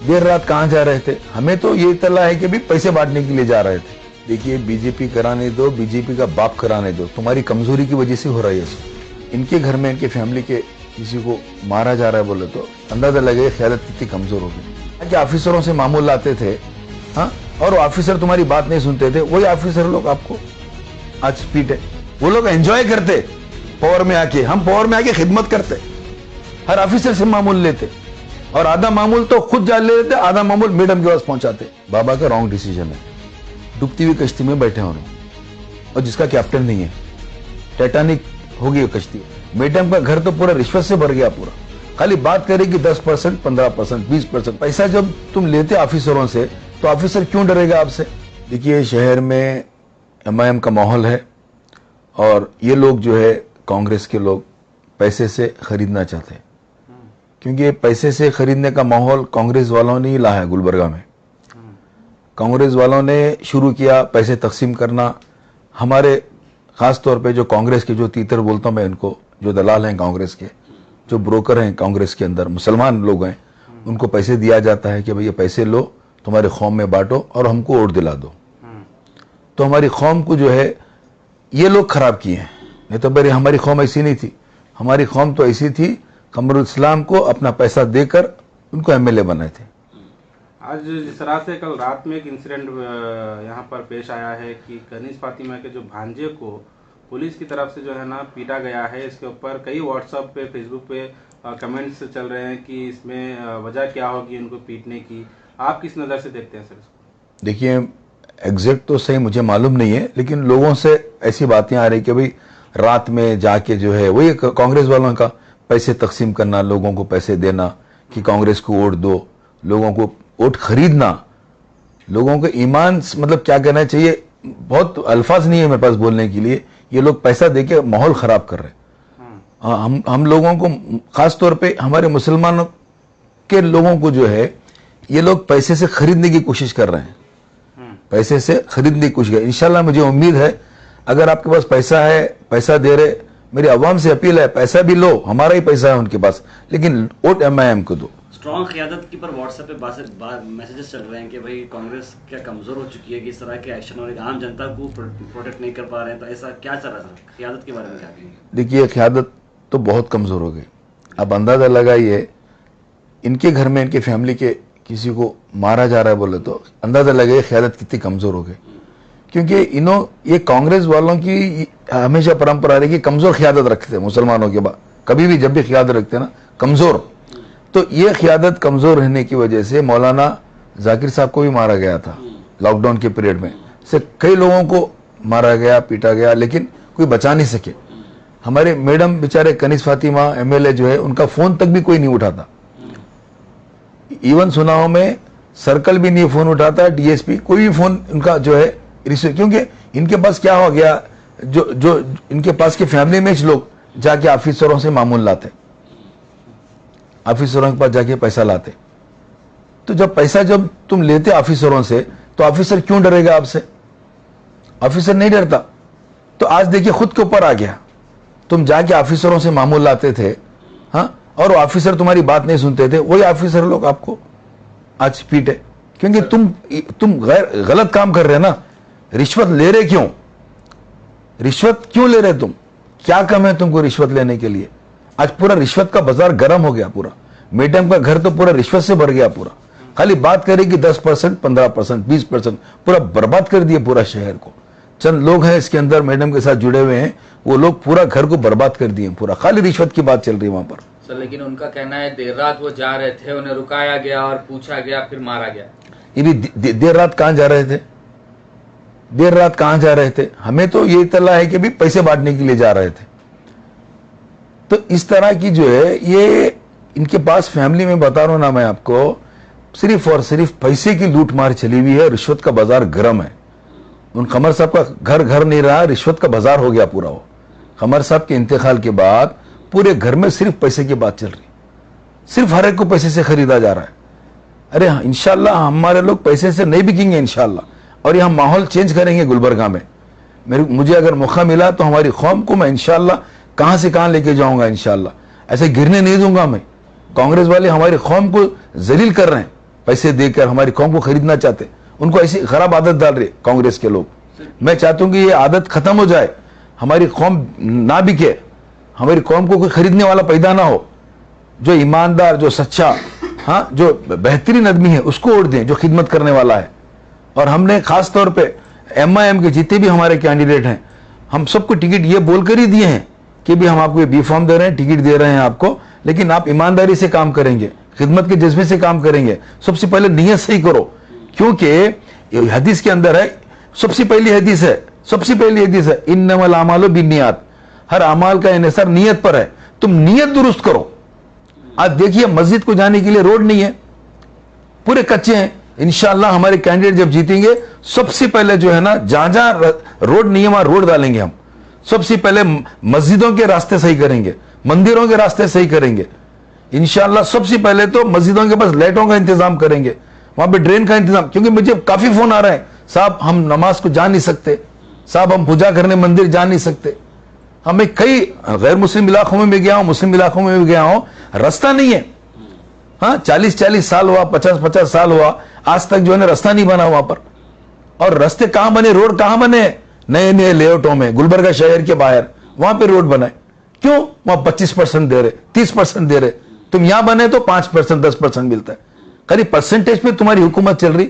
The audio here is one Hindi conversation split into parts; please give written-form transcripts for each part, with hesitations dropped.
देर रात कहाँ जा रहे थे? हमें तो ये इत्तला है कि भी पैसे बांटने के लिए जा रहे थे। देखिए, बीजेपी कराने दो, बीजेपी का बाप कराने दो, तुम्हारी कमजोरी की वजह से हो रहा है ये। इनके घर में, इनके फैमिली के किसी को मारा जा रहा है बोले तो अंदाजा लगे क़यादत कितनी कमजोर हो गई। ऑफिसरों से मामूल लाते थे, हाँ, और ऑफिसर तुम्हारी बात नहीं सुनते थे। वही ऑफिसर लोग आपको आज पीटे। वो लोग एंजॉय करते पावर में आके, हम पावर में आके खिदमत करते, हर ऑफिसर से मामूल लेते और आधा मामूल तो खुद जा ले लेते, आधा मामूल मैडम के पास पहुंचाते। बाबा का रॉन्ग डिसीजन है। डूबती हुई कश्ती में बैठे होने और जिसका कैप्टन नहीं है, टाइटैनिक हो गई कश्ती। मैडम का घर तो पूरा रिश्वत से भर गया पूरा। खाली बात करेगी 10%, 15%, 20% पैसा जब तुम लेते ऑफिसरों से, तो ऑफिसर क्यों डरेगा आपसे? देखिए, शहर में एमआईएम का माहौल है और ये लोग जो है कांग्रेस के लोग पैसे से खरीदना चाहते हैं, क्योंकि पैसे से खरीदने का माहौल कांग्रेस वालों ने ही लाया है गुलबर्गा में। कांग्रेस वालों ने शुरू किया पैसे तकसीम करना। हमारे खास तौर पे जो कांग्रेस के, जो तीतर बोलता हूं मैं इनको, जो दलाल हैं कांग्रेस के, जो ब्रोकर हैं कांग्रेस के अंदर, मुसलमान लोग हैं, उनको पैसे दिया जाता है कि भाई ये पैसे लो, तुम्हारे कौम में बांटो और हमको वोट दिला दो। तो हमारी कौम को जो है ये लोग खराब किए हैं। नहीं तो मेरी हमारी कौम ऐसी नहीं थी। हमारी कौम तो ऐसी थी, कमरुल इस्लाम को अपना पैसा देकर उनको एमएलए बनाए थे। आज जिस तरह से कल रात में एक इंसिडेंट यहाँ पर पेश आया है कि कनीज फातिमा के जो भांजे को पुलिस की तरफ से जो है ना पीटा गया है, इसके ऊपर कई व्हाट्सएप पे, फेसबुक पे कमेंट्स चल रहे हैं कि इसमें वजह क्या होगी उनको पीटने की। आप किस नज़र से देखते हैं सर इसको? देखिए, एग्जैक्ट तो सही मुझे मालूम नहीं है, लेकिन लोगों से ऐसी बातें आ रही कि भाई रात में जाके जो है वही कांग्रेस वालों का पैसे तकसीम करना, लोगों को पैसे देना कि कांग्रेस को वोट दो, लोगों को वोट खरीदना, लोगों को ईमान, मतलब क्या कहना चाहिए, बहुत अल्फाज नहीं है मेरे पास बोलने के लिए। ये लोग पैसा देके माहौल खराब कर रहे हैं। हम लोगों को, खास तौर पे हमारे मुसलमानों के लोगों को जो है ये लोग पैसे से खरीदने की कोशिश कर रहे हैं, पैसे से खरीदने की कोशिश कर। इंशाल्लाह मुझे उम्मीद है, अगर आपके पास पैसा है, पैसा दे रहे, मेरी अवाम से अपील है, पैसा भी लो, हमारा ही पैसा है उनके पास, लेकिन वोट एमआईएम को दो। स्ट्रॉन्ग क़यादत की पर व्हाट्सएप पे मैसेजेस चल रहे हैं कि भाई कांग्रेस क्या कमजोर हो चुकी है कि इस तरह के एक्शन और आम जनता को प्रोटेक्ट नहीं कर पा रहे हैं, तो ऐसा क्या चल रहा है? क़यादत के बारे में क्या कहेंगे? देखिए, क़यादत तो बहुत कमजोर हो गई। अब अंदाजा लगाइए, इनके घर में, इनके फैमिली के किसी को मारा जा रहा है बोले तो अंदाजा लगे क़यादत कितनी कमजोर हो गई। क्योंकि ये कांग्रेस वालों की हमेशा परंपरा रही कि कमजोर क़यादत रखते हैं मुसलमानों के बाद, कभी भी जब भी क़यादत रखते हैं ना कमजोर। तो ये क़यादत कमजोर रहने की वजह से मौलाना जाकिर साहब को भी मारा गया था लॉकडाउन के पीरियड में। से कई लोगों को मारा गया, पीटा गया, लेकिन कोई बचा नहीं सके। हमारे मैडम बेचारे कनीज फातिमा एमएलए जो है, उनका फोन तक भी कोई नहीं उठाता। इवन सुनाओ में सर्कल भी नहीं फोन उठाता, डीएसपी कोई भी फोन उनका जो है रिसीव, क्योंकि इनके पास क्या हो गया, जो इनके पास के फैमिली में लोग जाके ऑफिसरों से मामूल लाते, ऑफिसरों के पास जाके पैसा लाते। तो जब पैसा जब तुम लेते ऑफिसरों से, तो ऑफिसर क्यों डरेगा आपसे? ऑफिसर नहीं डरता। तो आज देखिए खुद के ऊपर आ गया। तुम जाके ऑफिसरों से मामूल लाते थे, हाँ, और ऑफिसर तुम्हारी बात नहीं सुनते थे। वही ऑफिसर लोग आपको आज पीटे, क्योंकि तुम गलत काम कर रहे हैं ना। रिश्वत ले रहे क्यों? रिश्वत क्यों ले रहे तुम? क्या कम है तुमको रिश्वत लेने के लिए? आज पूरा रिश्वत का बाजार गर्म हो गया पूरा। मैडम का घर तो पूरा रिश्वत से भर गया पूरा। खाली बात करेगी 10%, 15%, 20%, पूरा बर्बाद कर दिया पूरा शहर को। चंद लोग हैं इसके अंदर मैडम के साथ जुड़े हुए हैं, वो लोग पूरा घर को बर्बाद कर दिए पूरा। खाली रिश्वत की बात चल रही है वहां पर। सर, लेकिन उनका कहना है देर रात वो जा रहे थे, उन्हें रुकाया गया और पूछा गया, फिर मारा गया। देर रात कहां जा रहे थे? देर रात कहां जा रहे थे? हमें तो ये इत्तला है कि भी पैसे बांटने के लिए जा रहे थे। तो इस तरह की जो है ये इनके पास फैमिली में बता रहा हूं ना मैं आपको, सिर्फ और सिर्फ पैसे की लूट मार चली हुई है। रिश्वत का बाजार गर्म है। उन कमर साहब का घर नहीं रहा, रिश्वत का बाजार हो गया पूरा। वो कमर साहब के इंतकाल के बाद पूरे घर में सिर्फ पैसे की बात चल रही, सिर्फ हर एक को पैसे से खरीदा जा रहा है। अरे इंशाल्लाह हमारे लोग पैसे से नहीं बिकेंगे इंशाल्लाह, और यह माहौल चेंज करेंगे गुलबर्गा में। मुझे अगर मौका मिला तो हमारी कौम को मैं इंशाल्लाह कहां से कहां लेके जाऊंगा इंशाल्लाह। ऐसे गिरने नहीं दूंगा मैं। कांग्रेस वाले हमारी कौम को जलील कर रहे हैं, पैसे देकर हमारी कौम को खरीदना चाहते, उनको ऐसी खराब आदत डाल रहे कांग्रेस के लोग। मैं चाहता हूं कि ये आदत खत्म हो जाए, हमारी कौम ना बिके, हमारी कौम को कोई खरीदने वाला पैदा ना हो। जो ईमानदार, जो सच्चा, हाँ, जो बेहतरीन आदमी है उसको वोट दें, जो खिदमत करने वाला है। और हमने खास तौर पे MIM के जितने भी हमारे कैंडिडेट हैं, हम सबको टिकट ये बोलकर ही दिए हैं कि भी हम आपको बी फॉर्म दे रहे हैं, टिकट दे रहे हैं आपको, लेकिन आप ईमानदारी से काम करेंगे, खिदमत के जज्बे से काम करेंगे। सबसे पहले नीयत सही करो, क्योंकि हदीस के अंदर है, सबसे पहली हदीस है इन्नमल आमालु बिन्नियात, हर अमाल का इन्हिसार नीयत पर है। तुम नीयत दुरुस्त करो। आज देखिए मस्जिद को जाने के लिए रोड नहीं है, पूरे कच्चे हैं। इंशाअल्लाह हमारे कैंडिडेट जब जीतेंगे, सबसे पहले जो है ना, जहां जहां रोड नहीं है वहां रोड डालेंगे हम। सबसे पहले मस्जिदों के रास्ते सही करेंगे, मंदिरों के रास्ते सही करेंगे इंशाअल्लाह। सबसे पहले तो मस्जिदों के पास लाइटों का इंतजाम करेंगे, वहां पे ड्रेन का इंतजाम, क्योंकि मुझे काफी फोन आ रहे हैं, साहब हम नमाज को जा नहीं सकते, साहब हम पूजा करने मंदिर जा नहीं सकते। हमें कई गैर मुस्लिम इलाकों में भी गया हूं, मुस्लिम इलाकों में भी गया हूं, रास्ता नहीं है। हाँ, 40-40 साल हुआ, 50-50 साल हुआ, आज तक जो है ना रास्ता नहीं बना वहां पर। और रास्ते कहां बने, रोड कहां बने, नए नए लेआउटों में, गुलबर्गा शहर के बाहर वहां पे रोड बनाए। क्यों? वहां 25% दे रहे, 30% दे रहे। तुम यहां बने तो 5%, 10% मिलता है। करीब परसेंटेज पे तुम्हारी हुकूमत चल रही।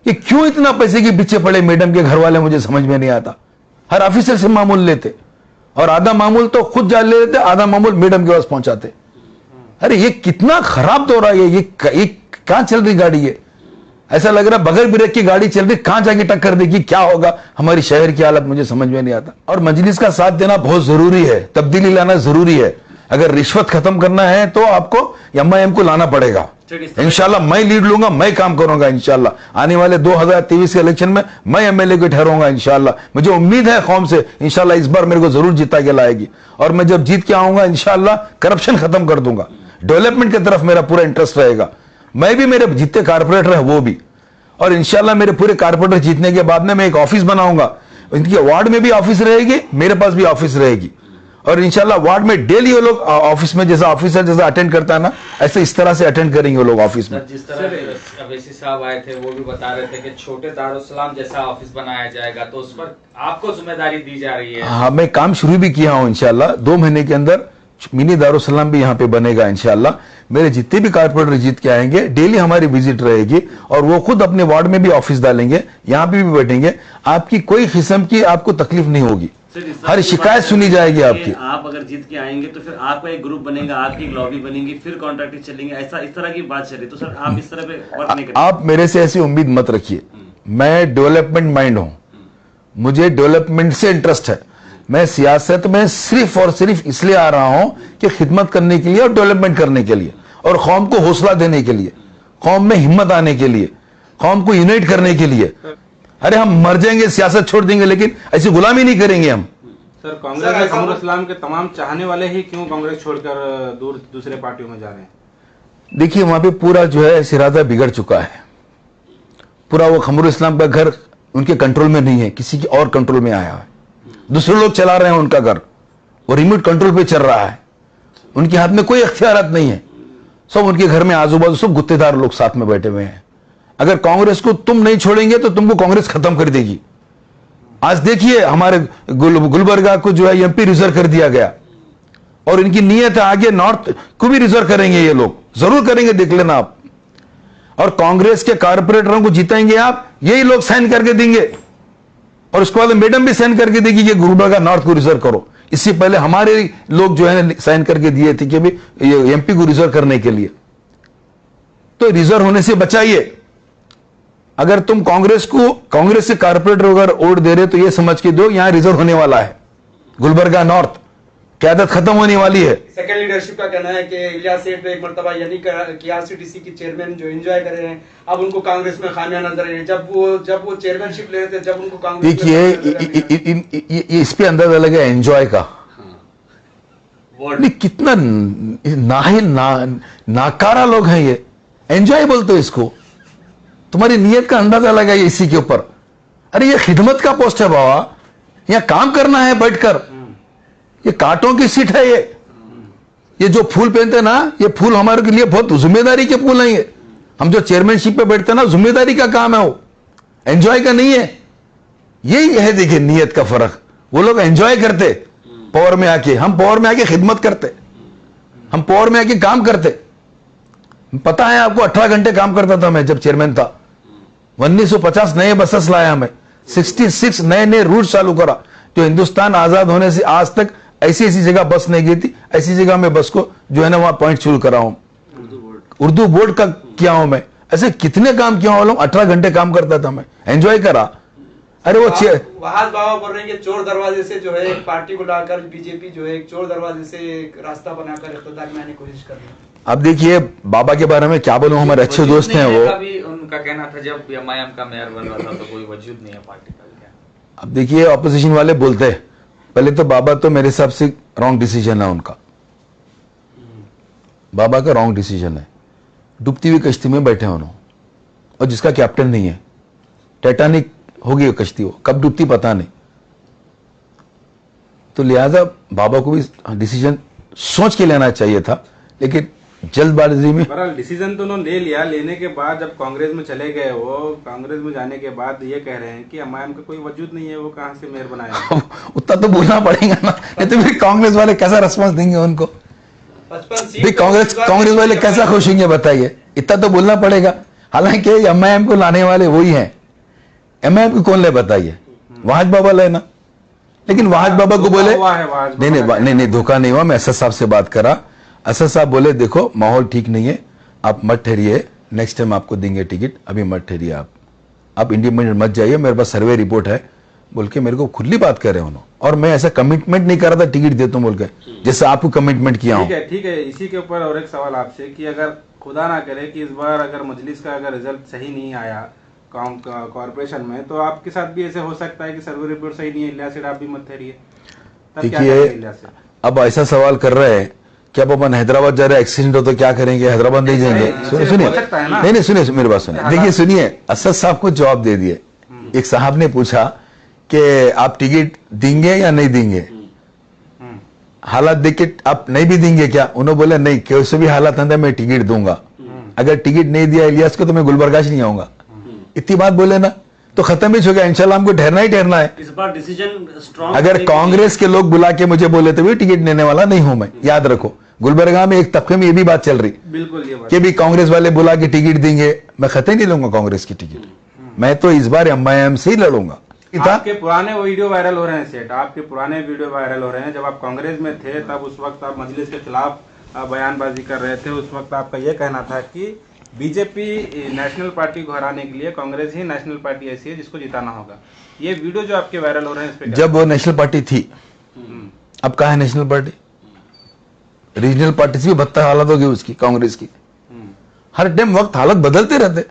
कि क्यों इतना पैसे के पीछे पड़े मैडम के घर वाले, मुझे समझ में नहीं आता। हर ऑफिसर से मामूल लेते और आधा मामूल तो खुद जा ले लेते, आधा मामूल मैडम के पास पहुंचाते। अरे ये कितना खराब दौर है ये कहां चल रही गाड़ी है? ऐसा लग रहा है बगैर ब्रेक की गाड़ी चल रही, कहां जाके टक्कर देगी, क्या होगा हमारी शहर की हालत, मुझे समझ में नहीं आता। और मजलिस का साथ देना बहुत जरूरी है, तब्दीली लाना जरूरी है। अगर रिश्वत खत्म करना है तो आपको MIM को लाना पड़ेगा। इंशाल्लाह मैं लीड लूंगा, मैं काम करूंगा इंशाल्लाह। आने वाले 2023 के इलेक्शन में मैं MLA को ठहराऊंगा इंशाल्लाह। मुझे उम्मीद है कौम से, इंशाल्लाह इस बार मेरे को जरूर जिता के लाएगी। और मैं जब जीत के आऊंगा इंशाल्लाह करप्शन खत्म कर दूंगा, डेवलपमेंट की तरफ मेरा पूरा इंटरेस्ट रहेगा। मैं भी, मेरे जितने कारपोरेटर है वो भी, और इंशाल्लाह मेरे पूरे कारपोरेटर जीतने के बाद में मैं एक ऑफिस बनाऊंगा। इनके वार्ड में भी ऑफिस रहेगी, मेरे पास भी ऑफिस रहेगी। और इंशाल्लाह वार्ड में डेली वो लोग ऑफिस में जैसा ऑफिसर जैसा अटेंड करता है ना, ऐसे इस तरह से अटेंड करेंगे वो लोग ऑफिस में। जिस तरह अवैसी साहब आए थे वो भी बता रहे थे कि छोटे दारुसलाम जैसा ऑफिस बनाया जाएगा, तो उस पर आपको जिम्मेदारी दी जा रही है। हाँ, मैं काम शुरू भी किया हूं इंशाल्लाह। 2 महीने के अंदर मिनी दारुसलाम भी यहाँ पे बनेगा इंशाल्लाह। मेरे जितने भी कारपोरेटर जीत के आएंगे, डेली हमारी विजिट रहेगी और वो खुद अपने वार्ड में भी ऑफिस डालेंगे, यहाँ पे भी बैठेंगे। आपकी कोई किस्म की आपको तकलीफ नहीं होगी, हर शिकायत सुनी जाएगी आपकी। आप अगर जीत के आएंगे तो फिर आपका एक ग्रुप बनेगा, आपकी एक लॉबी बनेगी, फिर कॉन्ट्रैक्ट चलेंगे, ऐसा इस तरह की बात चल रही। तो सर आप इस तरह पे वर्क नहीं करेंगे? आप मेरे से ऐसी उम्मीद मत रखिए। मैं डेवलपमेंट माइंड हूं, मुझे डेवलपमेंट से इंटरेस्ट है। मैं सियासत में सिर्फ और सिर्फ इसलिए आ रहा हूं कि खिदमत करने के लिए और डेवलपमेंट करने के लिए, और कौम को हौसला देने के लिए, कौम में हिम्मत आने के लिए, कौम को यूनाइट करने के लिए। अरे हम मर जाएंगे, सियासत छोड़ देंगे, लेकिन ऐसी गुलामी नहीं करेंगे हम। सर, कांग्रेस में खमरुल इस्लाम के तमाम चाहने वाले ही क्यों कांग्रेस छोड़कर दूसरे पार्टियों में जा रहे हैं? देखिए वहां पे पूरा जो है इरादा बिगड़ चुका है। पूरा वो खमरुल इस्लाम का घर उनके कंट्रोल में नहीं है, किसी की और कंट्रोल में आया है। दूसरे लोग चला रहे हैं उनका घर, वो रिमोट कंट्रोल पे चल रहा है, उनके हाथ में कोई इख्तियारात नहीं है। सब उनके घर में आजू बाजू सब गुत्तेदार लोग साथ में बैठे हुए हैं। अगर कांग्रेस को तुम नहीं छोड़ेंगे तो तुमको कांग्रेस खत्म कर देगी। आज देखिए हमारे गुलबर्गा को जो है MP रिजर्व कर दिया गया, और इनकी नीयत है आगे नॉर्थ को भी रिजर्व करेंगे, ये लोग जरूर करेंगे, देख लेना आप। और कांग्रेस के कारपोरेटरों को जीतेंगे आप, यही लोग साइन करके देंगे, और उसके बाद मैडम भी साइन करके देगी कि गुलबर्गा नॉर्थ को रिजर्व करो। इससे पहले हमारे लोग जो है साइन करके दिए थे कि भी ये MP को रिजर्व करने के लिए। तो रिजर्व होने से बचाइए। अगर तुम कांग्रेस से कारपोरेटर अगर वोट दे रहे तो ये समझ के दो, यहां रिजर्व होने वाला है। गुलबर्गा नॉर्थ क़यादत खत्म होने वाली है। सेकंड लीडरशिप का कहना है कि इलियास सेठ एक मर्तबा यानी कि RCTC की चेयरमैन जो एंजॉय कर रहे हैं, अब उनको कांग्रेस में खामियां नजर आ रही है। जब वो चेयरमैनशिप ले रहे थे, जब उनको कांग्रेस देखिए इस पे अंदाजा लगा एंजॉय का। नहीं, कितना नाकारा लोग हैं ये, एंजॉय बोलते हो इसको। तुम्हारी नीयत का अंदाजा लगाइए इसी के ऊपर। अरे ये खिदमत का पोस्ट है बाबा, यहां काम करना है बैठकर। ये कांटों की सीट है ये जो फूल पहनते ना, ये फूल हमारे के लिए बहुत जिम्मेदारी के फूल हैं। हम जो चेयरमैनशिप पे बैठते हैं ना, जिम्मेदारी का काम है, वो एंजॉय का नहीं है। यही है देखिए नियत का फर्क। वो लोग एंजॉय करते पावर में आके, हम पावर में आके खिदमत करते, हम पावर में आके काम करते। पता है आपको 18 घंटे काम करता था मैं जब चेयरमैन था। 1950 नए बसेस लाया हमें, 66 नए नए रूट चालू करा। जो हिंदुस्तान आजाद होने से आज तक ऐसी ऐसी जगह बस नहीं गई थी, ऐसी जगह मैं बस को जो है ना वहां पॉइंट शुरू करा हूं। उर्दू बोर्ड का किया हूं मैं, ऐसे कितने काम किया हूं। 18 घंटे काम करता था मैं, एंजॉय करा। अरे वो वहाज बाबा बोल रहे हैं कि चोर दरवाजे से जो है एक पार्टी को लाकर बीजेपी जो है एक चोर दरवाजे से एक रास्ता बनाकर इख्तियार में आने की कोशिश कर रही है। अब देखिए बाबा के बारे में क्या बोलूं, हमारे अच्छे दोस्त हैं वो। अभी उनका कहना था जब एमआईएम का मेयर बन रहा था तो कोई वजूद नहीं है पार्टी का। अब देखिए ऑपोजिशन वाले बोलते हैं, पहले तो बाबा तो मेरे हिसाब से रॉन्ग डिसीजन है उनका। बाबा का रॉन्ग डिसीजन है। डूबती हुई कश्ती में बैठे उन्होंने, और जिसका कैप्टन नहीं है। टाइटैनिक होगी कश्ती, वो कब डूबती पता नहीं। तो लिहाजा बाबा को भी डिसीजन सोच के लेना चाहिए था, लेकिन जल्दबाजी में डिसीजन तो उन्होंने ले लिया। लेने के बाद जब कांग्रेस में चले गए, वो कांग्रेस में जाने के बाद ये कह रहे हैं कि एमआईएम का कोई वजूद नहीं है, वो कहां से मेयर बनाया। उतना तो बोलना पड़ेगा ना, नहीं तो फिर कांग्रेस वाले कैसा रिस्पॉन्स देंगे उनको। 55 सीट कांग्रेस वाले कैसा खुश होंगे बताइए। इतना तो बोलना पड़ेगा। हालांकि एमआईएम को लाने वाले वही हैं। एमआईएम को कौन ले बताइए, वहाज बाबा लेना। लेकिन वहाज बाबा को बोले नहीं धोखा नहीं हुआ। मैं असद साहब से बात करा, असद साहब बोले देखो माहौल ठीक नहीं है, आप मत ठहरिए, नेक्स्ट टाइम आपको देंगे टिकट, अभी मत ठहरिए, आप इंडिपेंडेंट मत जाइए, मेरे पास सर्वे रिपोर्ट है बोल के मेरे को खुली बात कर रहे हैं उन्होंने। और मैं ऐसा कमिटमेंट नहीं कर रहा था टिकट देता हूं बोल के, जैसे आपको कमिटमेंट किया हूं। ठीक है। इसी के ऊपर और एक सवाल आपसे कि अगर खुदा ना करे कि इस बार अगर मजलिस का अगर रिजल्ट सही नहीं आया कॉर्पोरेशन में, तो आपके साथ भी ऐसे हो सकता है कि सर्वे रिपोर्ट सही नहीं है, इलियास सेठ आप भी मत ठहरिए। देखिए अब ऐसा सवाल कर रहे हैं कि अब अपन हैदराबाद जा रहे हैं, एक्सीडेंट हो तो क्या करेंगे, हैदराबाद नहीं जाएंगे। सुनिए नहीं सुनिए मेरी बात सुनिए। देखिए सुनिए, असद साहब को जवाब दे दिए। एक साहब ने पूछा कि आप टिकट देंगे या नहीं देंगे, हालात देख के आप नहीं भी देंगे क्या। उन्होंने बोले नहीं, कैसे भी हालात अंदर मैं टिकट दूंगा। अगर टिकट नहीं दिया इलियास को तो मैं गुलबर्गाश नहीं आऊंगा। इतनी बात बोले ना तो खत्म ही हो गया। इंशाल्लाह हमको ठहरना ही ठहरना है। इस बार डिसीजन स्ट्रॉन्ग। अगर कांग्रेस के लोग बुला के मुझे बोले तो भी टिकट लेने वाला नहीं हूं मैं। याद रखो, गुलबर्गा में एक तबके में ये भी बात चल रही बिल्कुल ये बात कि भी कांग्रेस वाले बुला के टिकट देंगे, मैं खतरे नहीं लूंगा कांग्रेस की टिकट। मैं तो इस बार एमआईएम से ही लड़ूंगा। आपके पुराने वीडियो वायरल हो रहे हैं सेठ, आपके पुराने वीडियो वायरल हो रहे हैं। जब आप कांग्रेस में थे तब उस वक्त आप मजलिस के खिलाफ बयानबाजी कर रहे थे। उस वक्त आपका यह कहना था कि बीजेपी नेशनल पार्टी को हराने के लिए कांग्रेस ही नेशनल पार्टी ऐसी है जिसको जिताना होगा। ये वीडियो जो आपके वायरल हो रहे हैं इस पे जब वो नेशनल पार्टी थी, अब कहाँ है नेशनल पार्टी। रीजनल पार्टी से भी बदतर हालत होगी उसकी, कांग्रेस की। हर टाइम वक्त हालत बदलते रहते,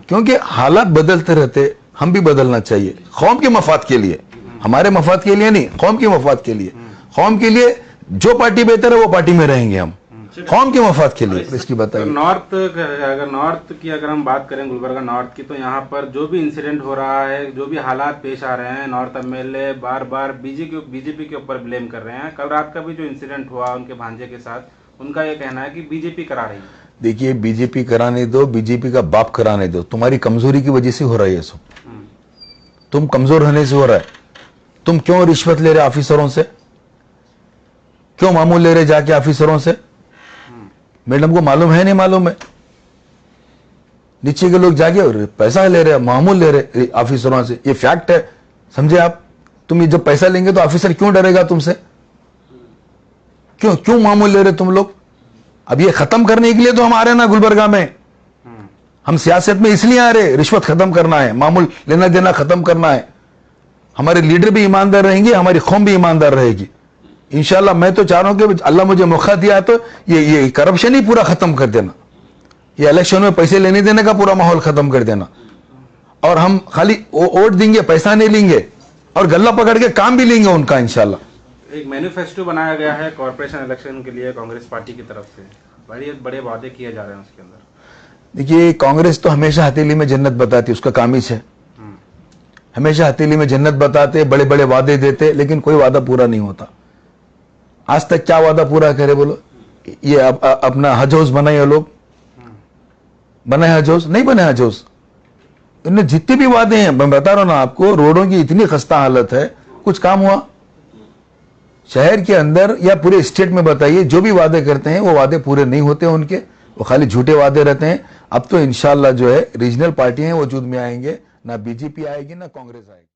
क्योंकि हालात बदलते रहते, हम भी बदलना चाहिए कौम के मफाद के लिए, हमारे मफाद के लिए नहीं, कौम के मफाद के लिए। कौम के लिए जो पार्टी बेहतर है वो पार्टी में रहेंगे हम, कौम के मफाद के लिए। इसकी बताइए नॉर्थ की अगर हम बात करें, गुलबर्गा नॉर्थ की, तो यहाँ पर जो भी इंसिडेंट हो रहा है, जो भी हालात पेश आ रहे हैं, नॉर्थ एमएलए बार बार बीजेपी के ऊपर ब्लेम कर रहे हैं। कल रात का भी जो इंसिडेंट हुआ उनके भांजे के साथ, उनका ये कहना है कि बीजेपी करा रही है। देखिए बीजेपी कराने दो, बीजेपी का बाप कराने दो, तुम्हारी कमजोरी की वजह से हो रहा है ये सब। तुम कमजोर होने से हो रहा है। तुम क्यों रिश्वत ले रहे ऑफिसरों से, क्यों मामूल ले रहे जाके ऑफिसरों से। मैडम को मालूम है नहीं मालूम है, नीचे के लोग जाके और पैसा ले रहे, मामूल ले रहे ऑफिसरों से, ये फैक्ट है, समझे आप। तुम ये जब पैसा लेंगे तो ऑफिसर क्यों डरेगा तुमसे, क्यों मामूल ले रहे तुम लोग। अब ये खत्म करने के लिए तो हम आ रहे हैं ना गुलबर्गा में। हम सियासत में इसलिए आ रहे, रिश्वत खत्म करना है, मामूल लेना देना खत्म करना है। हमारे लीडर भी ईमानदार रहेंगे, हमारी कौम भी ईमानदार रहेगी इंशाल्लाह। मैं तो चाह रहा हूं कि अल्लाह मुझे मौका दिया तो ये करप्शन ही पूरा खत्म कर देना, ये इलेक्शन में पैसे लेने देने का पूरा माहौल खत्म कर देना, और हम खाली वोट देंगे, पैसा नहीं लेंगे, और गल्ला पकड़ के काम भी लेंगे उनका इंशाल्लाह। एक मैनिफेस्टो बनाया गया है कॉर्पोरेशन इलेक्शन के लिए कांग्रेस पार्टी की तरफ से, बड़े वादे किए जा रहे हैं उसके अंदर। देखिए कांग्रेस तो हमेशा हथेली में जन्नत बताती, उसका काम ही है, हमेशा हथेली में जन्नत बताते, बड़े बड़े वादे देते, लेकिन कोई वादा पूरा नहीं होता। आज तक क्या वादा पूरा करे बोलो। ये अपना हज हाउस बनाए लोग, बना है हजोस? नहीं बना है हजोस। इनने जितने भी वादे हैं, मैं बता रहा हूं ना आपको, रोडों की इतनी खस्ता हालत है, कुछ काम हुआ? शहर के अंदर या पूरे स्टेट में बताइए, जो भी वादे करते हैं वो वादे पूरे नहीं होते उनके, वो खाली झूठे वादे रहते हैं। अब तो इंशाल्लाह जो है रीजनल पार्टियां हैं वो वजूद में आएंगे, ना बीजेपी आएगी ना कांग्रेस आएगी।